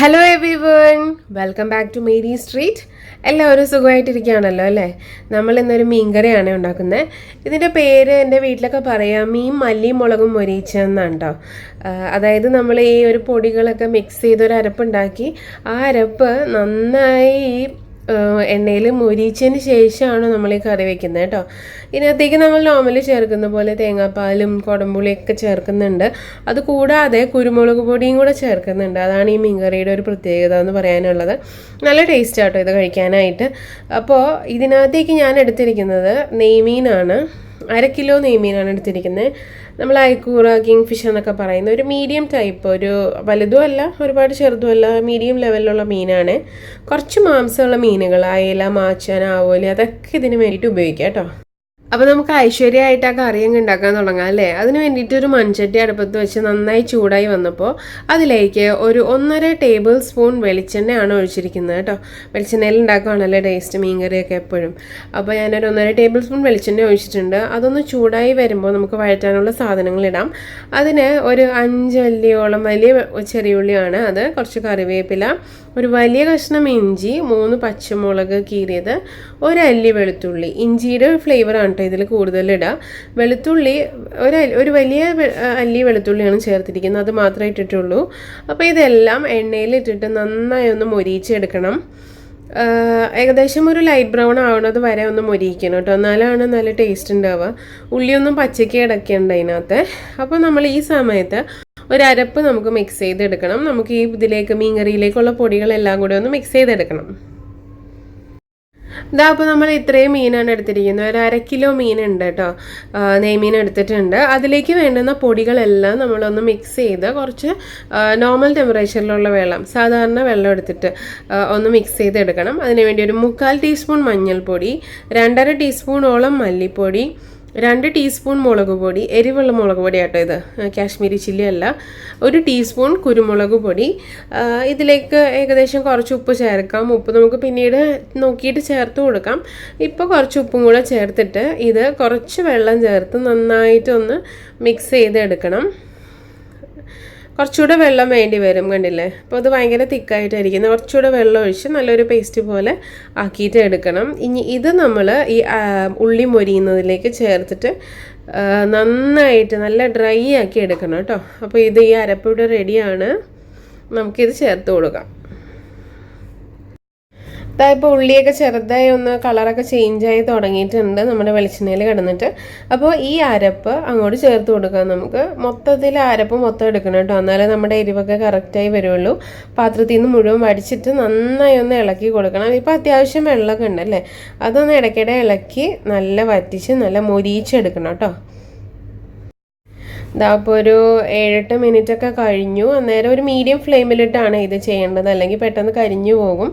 Hello everyone, welcome back to Mary street. എല്ലാവരും സുഖമായിട്ടിരിക്കുകയാണല്ലോ അല്ലേ? നമ്മൾ ഇന്നൊരു മീൻകറിയാണ് ഉണ്ടാക്കുന്നത്. ഇതിൻ്റെ പേര് എൻ്റെ വീട്ടിലൊക്കെ പറയാം മീൻ മല്ലിയും മുളകും മൊരിയിച്ചെന്നാണ് കേട്ടോ. അതായത് നമ്മൾ ഈ ഒരു പൊടികളൊക്കെ മിക്സ് ചെയ്തൊരു അരപ്പുണ്ടാക്കി ആ അരപ്പ് നന്നായി എണ്ണയിൽ മൊരിച്ചതിന് ശേഷമാണ് നമ്മൾ ഈ കറി വെക്കുന്നത് കേട്ടോ. ഇതിനകത്തേക്ക് നമ്മൾ നോർമലി ചേർക്കുന്ന പോലെ തേങ്ങാപ്പാലും കുടംപുളിയൊക്കെ ചേർക്കുന്നുണ്ട്. അത് കൂടാതെ കുരുമുളക് പൊടിയും കൂടെ ചേർക്കുന്നുണ്ട്. അതാണ് ഈ മീൻകറിയുടെ ഒരു പ്രത്യേകത എന്ന് പറയാനുള്ളത്. നല്ല ടേസ്റ്റ് ആട്ടോ ഇത് കഴിക്കാനായിട്ട്. അപ്പോൾ ഇതിനകത്തേക്ക് ഞാൻ എടുത്തിരിക്കുന്നത് നെയ്മീനാണ്. 1 കിലോ നെയ്മീനാണ് എടുത്തിരിക്കുന്നത്. നമ്മൾ അയക്കൂറ, കിങ്ഫിഷ് എന്നൊക്കെ പറയുന്ന ഒരു മീഡിയം ടൈപ്പ്, ഒരു വലുതും അല്ല ഒരുപാട് ചെറുതും അല്ല, മീഡിയം ലെവലിലുള്ള മീനാണ്. കുറച്ച് മാംസമുള്ള മീനുകൾ, അയല, മാച്ചൻ, ആവോലി അതൊക്കെ ഇതിന് വേണ്ടിയിട്ട് ഉപയോഗിക്കാം കേട്ടോ. അപ്പോൾ നമുക്ക് ഐശ്വര്യമായിട്ട് ആ കറിയങ്ങ് ഉണ്ടാക്കാൻ തുടങ്ങാം അല്ലേ? അതിന് വേണ്ടിയിട്ട് ഒരു മൺചട്ടി അടുപ്പത്ത് വെച്ച് നന്നായി ചൂടായി വന്നപ്പോൾ അതിലേക്ക് ഒരു 1.5 ടേബിൾ സ്പൂൺ വെളിച്ചെണ്ണയാണ് ഒഴിച്ചിരിക്കുന്നത് കേട്ടോ. വെളിച്ചെണ്ണയിൽ ഉണ്ടാക്കുകയാണല്ലോ ടേസ്റ്റ് മീൻകറിയൊക്കെ എപ്പോഴും. അപ്പോൾ ഞാനൊരു 1.5 ടേബിൾ സ്പൂൺ വെളിച്ചെണ്ണ ഒഴിച്ചിട്ടുണ്ട്. അതൊന്ന് ചൂടായി വരുമ്പോൾ നമുക്ക് വഴറ്റാനുള്ള സാധനങ്ങളിടാം. അതിന് ഒരു 5 അല്ലിയോളം വലിയ ചെറിയ ഉള്ളിയാണ്, അത് കുറച്ച് കറിവേപ്പില, ഒരു വലിയ കഷ്ണം ഇഞ്ചി, 3 പച്ചമുളക് കീറിയത്, 1 അല്ലി വെളുത്തുള്ളി. ഇഞ്ചിയുടെ ഫ്ലേവറാണ് ഇതിൽ കൂടുതലിടുക. വെളുത്തുള്ളി ഒരു വലിയ അല്ലി വെളുത്തുള്ളിയാണ് ചേർത്തിരിക്കുന്നത്, അത് മാത്രമേ ഇട്ടിട്ടുള്ളൂ. അപ്പോൾ ഇതെല്ലാം എണ്ണയിലിട്ടിട്ട് നന്നായി ഒന്ന് മൊരിയിച്ചെടുക്കണം. ഏകദേശം ഒരു ലൈറ്റ് ബ്രൗൺ ആവണത് വരെ ഒന്ന് മൊരിയിക്കണം കേട്ടോ, എന്നാലാണ് നല്ല ടേസ്റ്റ് ഉണ്ടാവുക. ഉള്ളിയൊന്നും പച്ചയ്ക്ക് കിടക്കേണ്ട അതിനകത്ത്. അപ്പോൾ നമ്മൾ ഈ സമയത്ത് ഒരു അരപ്പ് നമുക്ക് മിക്സ് ചെയ്തെടുക്കണം. നമുക്ക് ഈ ഇതിലേക്ക് മീൻകറിയിലേക്കുള്ള പൊടികളെല്ലാം കൂടി ഒന്ന് മിക്സ് ചെയ്തെടുക്കണം. ഇതാ അപ്പോൾ നമ്മൾ ഇത്രയും മീനാണ് എടുത്തിരിക്കുന്നത്. ഒരു 1 കിലോ മീനുണ്ട് കേട്ടോ, നെയ്മീൻ എടുത്തിട്ടുണ്ട്. അതിലേക്ക് വേണ്ടുന്ന പൊടികളെല്ലാം നമ്മളൊന്ന് മിക്സ് ചെയ്ത് കുറച്ച് നോർമൽ ടെമ്പറേച്ചറിലുള്ള വെള്ളം, സാധാരണ വെള്ളം എടുത്തിട്ട് ഒന്ന് മിക്സ് ചെയ്തെടുക്കണം. അതിനുവേണ്ടി ഒരു 3/4 ടീസ്പൂൺ മഞ്ഞൾപ്പൊടി, 2.5 ടീസ്പൂണോളം മല്ലിപ്പൊടി, 2 ടീസ്പൂൺ മുളക് പൊടി, എരിവുള്ള മുളക് പൊടി ആട്ടോ ഇത്, കാശ്മീരി ചില്ലി അല്ല, 1 ടീസ്പൂൺ കുരുമുളക് പൊടി. ഇതിലേക്ക് ഏകദേശം കുറച്ച് ഉപ്പ് ചേർക്കാം. ഉപ്പ് നമുക്ക് പിന്നീട് നോക്കിയിട്ട് ചേർത്ത് കൊടുക്കാം. ഇപ്പോൾ കുറച്ച് ഉപ്പും കൂടെ ചേർത്തിട്ട് ഇത് കുറച്ച് വെള്ളം ചേർത്ത് നന്നായിട്ടൊന്ന് മിക്സ് ചെയ്തെടുക്കണം. കുറച്ചുകൂടെ വെള്ളം വേണ്ടി വരും, കണ്ടില്ലേ? അപ്പോൾ അത് ഭയങ്കര തിക്കായിട്ടായിരിക്കുന്നത്. കുറച്ചുകൂടെ വെള്ളം ഒഴിച്ച് നല്ലൊരു പേസ്റ്റ് പോലെ ആക്കിയിട്ട് എടുക്കണം. ഇനി ഇത് നമ്മൾ ഈ ഉള്ളി മൊരിയുന്നതിലേക്ക് ചേർത്തിട്ട് നന്നായിട്ട് നല്ല ഡ്രൈ ആക്കി എടുക്കണം കേട്ടോ. അപ്പോൾ ഇത് ഈ അരപ്പിവിടെ റെഡിയാണ്, നമുക്കിത് ചേർത്ത് കൊടുക്കാം. ഇപ്പോൾ ഉള്ളിയൊക്കെ ചെറുതായി ഒന്ന് കളറൊക്കെ ചേഞ്ചായി തുടങ്ങിയിട്ടുണ്ട് നമ്മുടെ വെളിച്ചെണ്ണയിൽ കിടന്നിട്ട്. അപ്പോൾ ഈ അരപ്പ് അങ്ങോട്ട് ചേർത്ത് കൊടുക്കാം. നമുക്ക് മൊത്തത്തിൽ അരപ്പ് മൊത്തം എടുക്കണം കേട്ടോ, എന്നാലേ നമ്മുടെ എരിവൊക്കെ കറക്റ്റായി വരുള്ളൂ. പാത്രത്തിൽ നിന്ന് മുഴുവൻ വടിച്ചിട്ട് നന്നായി ഒന്ന് ഇളക്കി കൊടുക്കണം. ഇപ്പോൾ അത്യാവശ്യം വെള്ളമൊക്കെ ഉണ്ടല്ലേ, അതൊന്ന് ഇടയ്ക്കിടെ ഇളക്കി നല്ല വറ്റിച്ച് നല്ല മൊരിയിച്ചെടുക്കണം കേട്ടോ. ഇതാ അപ്പോൾ ഒരു 7-8 മിനിറ്റൊക്കെ കഴിഞ്ഞു. അന്നേരം ഒരു മീഡിയം ഫ്ലെയിമിലിട്ടാണ് ഇത് ചെയ്യേണ്ടത്, അല്ലെങ്കിൽ പെട്ടെന്ന് കരിഞ്ഞു പോകും.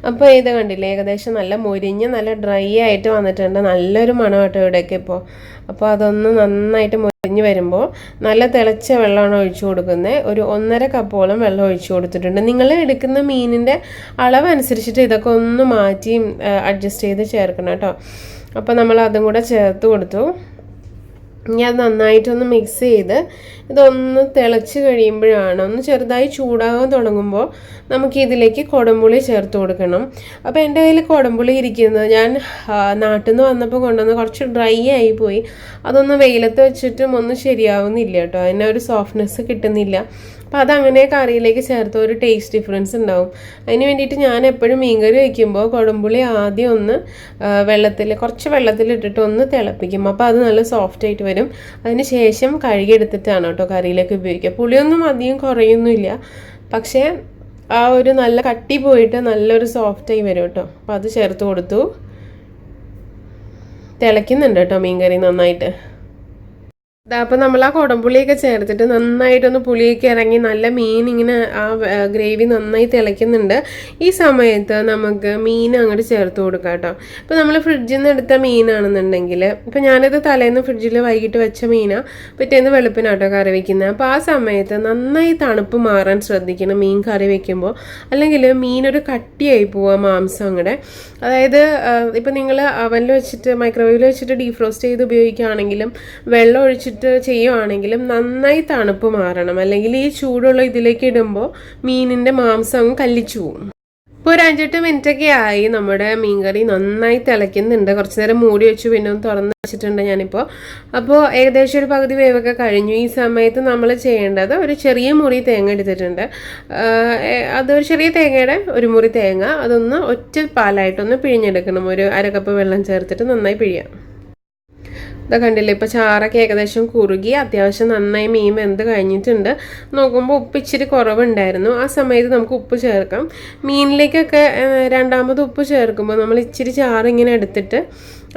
അപ്പോൾ ഇത് കണ്ടില്ലേ, ഏകദേശം നല്ല മൊരിഞ്ഞ് നല്ല ഡ്രൈ ആയിട്ട് വന്നിട്ടുണ്ട്. നല്ലൊരു മണം കേട്ടോ ഇവിടെയൊക്കെ ഇപ്പോൾ. അപ്പോൾ അതൊന്ന് നന്നായിട്ട് മൊരിഞ്ഞ് വരുമ്പോൾ നല്ല തിളച്ച വെള്ളമാണ് ഒഴിച്ചു കൊടുക്കുന്നത്. ഒരു 1.5 കപ്പോളം വെള്ളം ഒഴിച്ചു കൊടുത്തിട്ടുണ്ട്. നിങ്ങൾ എടുക്കുന്ന മീനിൻ്റെ അളവനുസരിച്ചിട്ട് ഇതൊക്കെ ഒന്ന് മാറ്റി അഡ്ജസ്റ്റ് ചെയ്ത് ചേർക്കണം കേട്ടോ. അപ്പോൾ നമ്മൾ അതും കൂടെ ചേർത്ത് കൊടുത്തു. ഇനി അത് നന്നായിട്ടൊന്ന് മിക്സ് ചെയ്ത് ഇതൊന്ന് തിളച്ച് കഴിയുമ്പോഴാണ്, ഒന്ന് ചെറുതായി ചൂടാകാൻ തുടങ്ങുമ്പോൾ നമുക്ക് ഇതിലേക്ക് കുടംപുളി ചേർത്ത് കൊടുക്കണം. അപ്പോൾ എൻ്റെ കയ്യിൽ കുടംപുളി ഇരിക്കുന്നത് ഞാൻ നാട്ടിൽ നിന്ന് വന്നപ്പോൾ കൊണ്ടുവന്ന് കുറച്ച് ഡ്രൈ ആയിപ്പോയി. അതൊന്ന് വെയിലത്ത് വെച്ചിട്ടും ഒന്നും ശരിയാവുന്നില്ല കേട്ടോ, അതിന് ഒരു സോഫ്റ്റ്നെസ് കിട്ടുന്നില്ല. അപ്പോൾ അതങ്ങനെ കറിയിലേക്ക് ചേർത്ത് ഒരു ടേസ്റ്റ് ഡിഫറൻസ് ഉണ്ടാവും. അതിന് വേണ്ടിയിട്ട് ഞാൻ എപ്പോഴും മീൻകറി വയ്ക്കുമ്പോൾ കുടംപുളി ആദ്യം ഒന്ന് കുറച്ച് വെള്ളത്തിലിട്ടിട്ട് ഒന്ന് തിളപ്പിക്കും. അപ്പോൾ അത് നല്ല സോഫ്റ്റ് ആയിട്ട് വരും. അതിന് ശേഷം കഴുകിയെടുത്തിട്ടാണ് കേട്ടോ കറിയിലേക്ക് ഉപയോഗിക്കുക. പുളിയൊന്നും അധികം കുറയൊന്നുമില്ല, പക്ഷേ ആ ഒരു നല്ല കട്ടി പോയിട്ട് നല്ലൊരു സോഫ്റ്റായി വരും കേട്ടോ. അപ്പോൾ അത് ചേർത്ത് കൊടുത്തു. തിളയ്ക്കുന്നുണ്ട് കേട്ടോ മീൻകറി നന്നായിട്ട്. അപ്പോൾ നമ്മൾ ആ കുടംപുളിയൊക്കെ ചേർത്തിട്ട് നന്നായിട്ടൊന്ന് പുളിയൊക്കെ ഇറങ്ങി നല്ല മീൻ ഇങ്ങനെ ആ ഗ്രേവി നന്നായി തിളയ്ക്കുന്നുണ്ട്. ഈ സമയത്ത് നമുക്ക് മീൻ അങ്ങോട്ട് ചേർത്ത് കൊടുക്കാം കേട്ടോ. ഇപ്പോൾ നമ്മൾ ഫ്രിഡ്ജിൽ നിന്ന് എടുത്ത മീനാണെന്നുണ്ടെങ്കിൽ, ഇപ്പോൾ ഞാനിത് തലേന്ന് ഫ്രിഡ്ജിൽ വൈകിട്ട് വെച്ച മീനാണ്, പിറ്റേന്ന് വെളുപ്പിനാട്ടോ കറി വയ്ക്കുന്നത്. അപ്പോൾ ആ സമയത്ത് നന്നായി തണുപ്പ് മാറാൻ ശ്രദ്ധിക്കണം മീൻ കറി വയ്ക്കുമ്പോൾ, അല്ലെങ്കിൽ മീനൊരു കട്ടിയായി പോവുക മാംസം അങ്ങടെ. അതായത് ഇപ്പോൾ നിങ്ങൾ അവനിൽ വെച്ചിട്ട് മൈക്രോവേവിൽ വെച്ചിട്ട് ഡീഫ്രോസ്റ്റ് ചെയ്ത് ഉപയോഗിക്കുകയാണെങ്കിലും വെള്ളം ഒഴിച്ചിട്ട് വെച്ചിട്ട് ചെയ്യുവാണെങ്കിലും നന്നായി തണുപ്പ് മാറണം, അല്ലെങ്കിൽ ഈ ചൂടുള്ള ഇതിലേക്ക് ഇടുമ്പോൾ മീനിൻ്റെ മാംസം അങ്ങ് കല്ലിച്ചു പോകും. ഇപ്പോൾ ഒരു 5-8 മിനിറ്റൊക്കെ ആയി, നമ്മുടെ മീൻകറി നന്നായി തിളയ്ക്കുന്നുണ്ട്. കുറച്ച് നേരം മൂടി വെച്ചു, പിന്നെ ഒന്ന് തുറന്ന് വെച്ചിട്ടുണ്ട് ഞാനിപ്പോൾ. അപ്പോൾ ഏകദേശം ഒരു പകുതി വേവൊക്കെ കഴിഞ്ഞു. ഈ സമയത്ത് നമ്മൾ ചെയ്യേണ്ടത് ഒരു ചെറിയ മുറി തേങ്ങ എടുത്തിട്ടുണ്ട്. അതൊരു ചെറിയ തേങ്ങയുടെ ഒരു മുറി തേങ്ങ, അതൊന്ന് ഒറ്റ പാലായിട്ടൊന്ന് പിഴിഞ്ഞെടുക്കണം. ഒരു 1/2 കപ്പ് വെള്ളം ചേർത്തിട്ട് നന്നായി പിഴിയാം. ഇതാ കണ്ടില്ലേ, ഇപ്പോൾ ചാറൊക്കെ ഏകദേശം കുറുകി അത്യാവശ്യം നന്നായി മീൻ വെന്ത് കഴിഞ്ഞിട്ടുണ്ട്. നോക്കുമ്പോൾ ഉപ്പ് ഇച്ചിരി കുറവുണ്ടായിരുന്നു. ആ സമയത്ത് നമുക്ക് ഉപ്പ് ചേർക്കാം. മീനിലേക്കൊക്കെ രണ്ടാമത് ഉപ്പ് ചേർക്കുമ്പോൾ നമ്മൾ ഇച്ചിരി ചാറ് ഇങ്ങനെ എടുത്തിട്ട്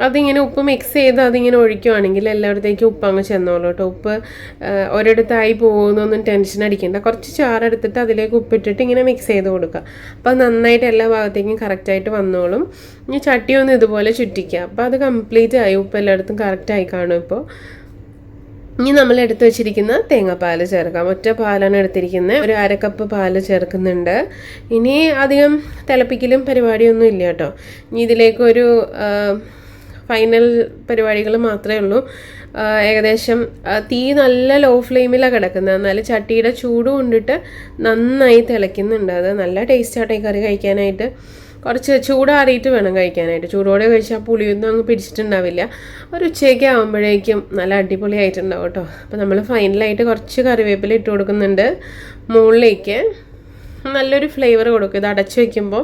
അതിങ്ങനെ ഉപ്പ് മിക്സ് ചെയ്ത് അതിങ്ങനെ ഒഴിക്കുവാണെങ്കിൽ എല്ലായിടത്തേക്കും ഉപ്പ് അങ്ങ് ചെന്നോളൂ കേട്ടോ. ഉപ്പ് ഒരിടത്തായി പോകുന്നൊന്നും ടെൻഷൻ അടിക്കേണ്ട. കുറച്ച് ചാറെടുത്തിട്ട് അതിലേക്ക് ഉപ്പിട്ടിട്ട് ഇങ്ങനെ മിക്സ് ചെയ്ത് കൊടുക്കുക. അപ്പോൾ നന്നായിട്ട് എല്ലാ ഭാഗത്തേക്കും കറക്റ്റായിട്ട് വന്നോളും. ഇനി ചട്ടി ഒന്ന് ഇതുപോലെ ചുറ്റിക്കുക. അപ്പോൾ അത് കംപ്ലീറ്റ് ആയി, ഉപ്പ് എല്ലായിടത്തും കറക്റ്റായി കാണും. ഇപ്പോൾ ഇനി നമ്മൾ എടുത്തു വെച്ചിരിക്കുന്ന തേങ്ങാപ്പാൽ ചേർക്കാം. ഒറ്റ പാലാണ് എടുത്തിരിക്കുന്നത്. ഒരു 1/2 കപ്പ് പാല് ചേർക്കുന്നുണ്ട്. ഇനി അധികം തിളപ്പിക്കലും പരിപാടിയൊന്നും ഇല്ല കേട്ടോ. ഇനി ഇതിലേക്കൊരു ഫൈനൽ പരിപാടികൾ മാത്രമേ ഉള്ളൂ. ഏകദേശം തീ നല്ല ലോ ഫ്ലെയിമിലാണ് കിടക്കുന്നത്, എന്നാലും ചട്ടിയുടെ ചൂട് കൊണ്ടിട്ട് നന്നായി തിളയ്ക്കുന്നുണ്ട്. അത് നല്ല ടേസ്റ്റാട്ടോ ഈ കറി കഴിക്കാനായിട്ട്. കുറച്ച് ചൂടാറിയിട്ട് വേണം കഴിക്കാനായിട്ട്. ചൂടോടെ കഴിച്ചാൽ പുളിയൊന്നും അങ്ങ് പിടിച്ചിട്ടുണ്ടാവില്ല. ഒരു ഉച്ചയ്ക്ക് ആകുമ്പോഴേക്കും നല്ല അടിപൊളിയായിട്ടുണ്ടാവും കേട്ടോ. അപ്പോൾ നമ്മൾ ഫൈനലായിട്ട് കുറച്ച് കറിവേപ്പില ഇട്ട് കൊടുക്കുന്നുണ്ട് മുകളിലേക്ക്. നല്ലൊരു ഫ്ലേവർ കൊടുക്കും. ഇത് അടച്ചു വയ്ക്കുമ്പോൾ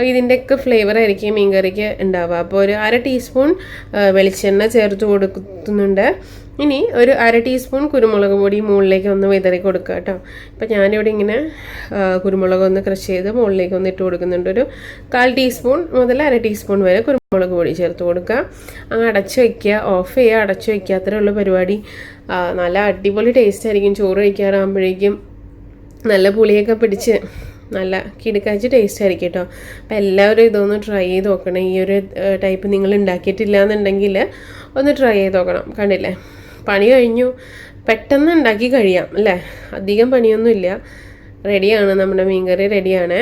ഇതിൻ്റെയൊക്കെ ഫ്ലേവർ ആയിരിക്കും മീൻ കറിക്ക് ഉണ്ടാവുക. അപ്പോൾ ഒരു 1/2 ടീസ്പൂൺ വെളിച്ചെണ്ണ ചേർത്ത് കൊടുക്കുന്നുണ്ട്. ഇനി ഒരു 1/2 ടീസ്പൂൺ കുരുമുളക് പൊടി മുകളിലേക്ക് ഒന്ന് വിതറി കൊടുക്കുക കേട്ടോ. ഇപ്പം ഞാനിവിടെ ഇങ്ങനെ കുരുമുളക് ഒന്ന് ക്രഷ് ചെയ്ത് മുകളിലേക്ക് ഒന്ന് ഇട്ട് കൊടുക്കുന്നുണ്ട്. ഒരു 1/4 ടീസ്പൂൺ മുതൽ 1/2 ടീസ്പൂൺ വരെ കുരുമുളക് പൊടി ചേർത്ത് കൊടുക്കുക. അങ്ങ് അടച്ചു വയ്ക്കുക, ഓഫ് ചെയ്യുക, അടച്ചു വയ്ക്കുക, അത്രേ ഉള്ള പരിപാടി. നല്ല അടിപൊളി ടേസ്റ്റ് ആയിരിക്കും. ചോറ് കഴിക്കാറാകുമ്പോഴേക്കും നല്ല പുളിയൊക്കെ പിടിച്ച് നല്ല കിടുക്കാച്ച് ടേസ്റ്റ് ആയിരിക്കും കേട്ടോ. അപ്പോൾ എല്ലാവരും ഇതൊന്ന് ട്രൈ ചെയ്ത് നോക്കണം. ഈ ഒരു ടൈപ്പ് നിങ്ങൾ ഉണ്ടാക്കിയിട്ടില്ല എന്നുണ്ടെങ്കിൽ ഒന്ന് ട്രൈ ചെയ്ത് നോക്കണം. കണ്ടില്ലേ, പണി കഴിഞ്ഞു, പെട്ടെന്ന് ഉണ്ടാക്കി കഴിയാം അല്ലേ, അധികം പണിയൊന്നുമില്ല. റെഡിയാണ്, നമ്മുടെ മീൻകറി റെഡിയാണ്.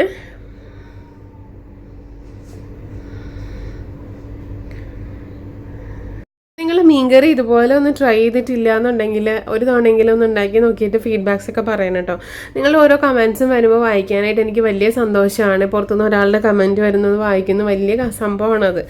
നിങ്ങൾ മീൻകറി ഇതുപോലെ ഒന്ന് ട്രൈ ചെയ്തിട്ടില്ല എന്നുണ്ടെങ്കിൽ ഒരു തവണയെങ്കിലും ഒന്ന് ഉണ്ടാക്കി നോക്കിയിട്ട് ഫീഡ്ബാക്സ് ഒക്കെ പറയണം കേട്ടോ. നിങ്ങളുടെ ഓരോ കമൻസും വരുമ്പോൾ വായിക്കാനായിട്ട് എനിക്ക് വലിയ സന്തോഷമാണ്. പുറത്തുനിന്ന് ഒരാളുടെ കമൻറ്റ് വരുന്നത് വായിക്കുന്നത് വലിയ സംഭവമാണത്,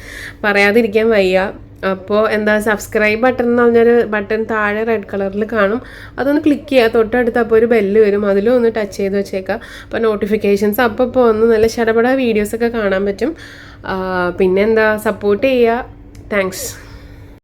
പറയാതിരിക്കാൻ വയ്യ. അപ്പോൾ എന്താ, സബ്സ്ക്രൈബ് ബട്ടൺ എന്ന് പറഞ്ഞൊരു ബട്ടൺ താഴെ റെഡ് കളറിൽ കാണും, അതൊന്ന് ക്ലിക്ക് ചെയ്യുക. തൊട്ടടുത്ത് അപ്പോൾ ഒരു ബെല്ല് വരും, അതിലും ഒന്ന് ടച്ച് ചെയ്ത് വെച്ചേക്കുക. അപ്പോൾ നോട്ടിഫിക്കേഷൻസ് അപ്പോൾ വന്ന് നല്ല ചടപട വീഡിയോസൊക്കെ കാണാൻ പറ്റും. പിന്നെന്താ, സപ്പോർട്ട് ചെയ്യുക. താങ്ക്സ്.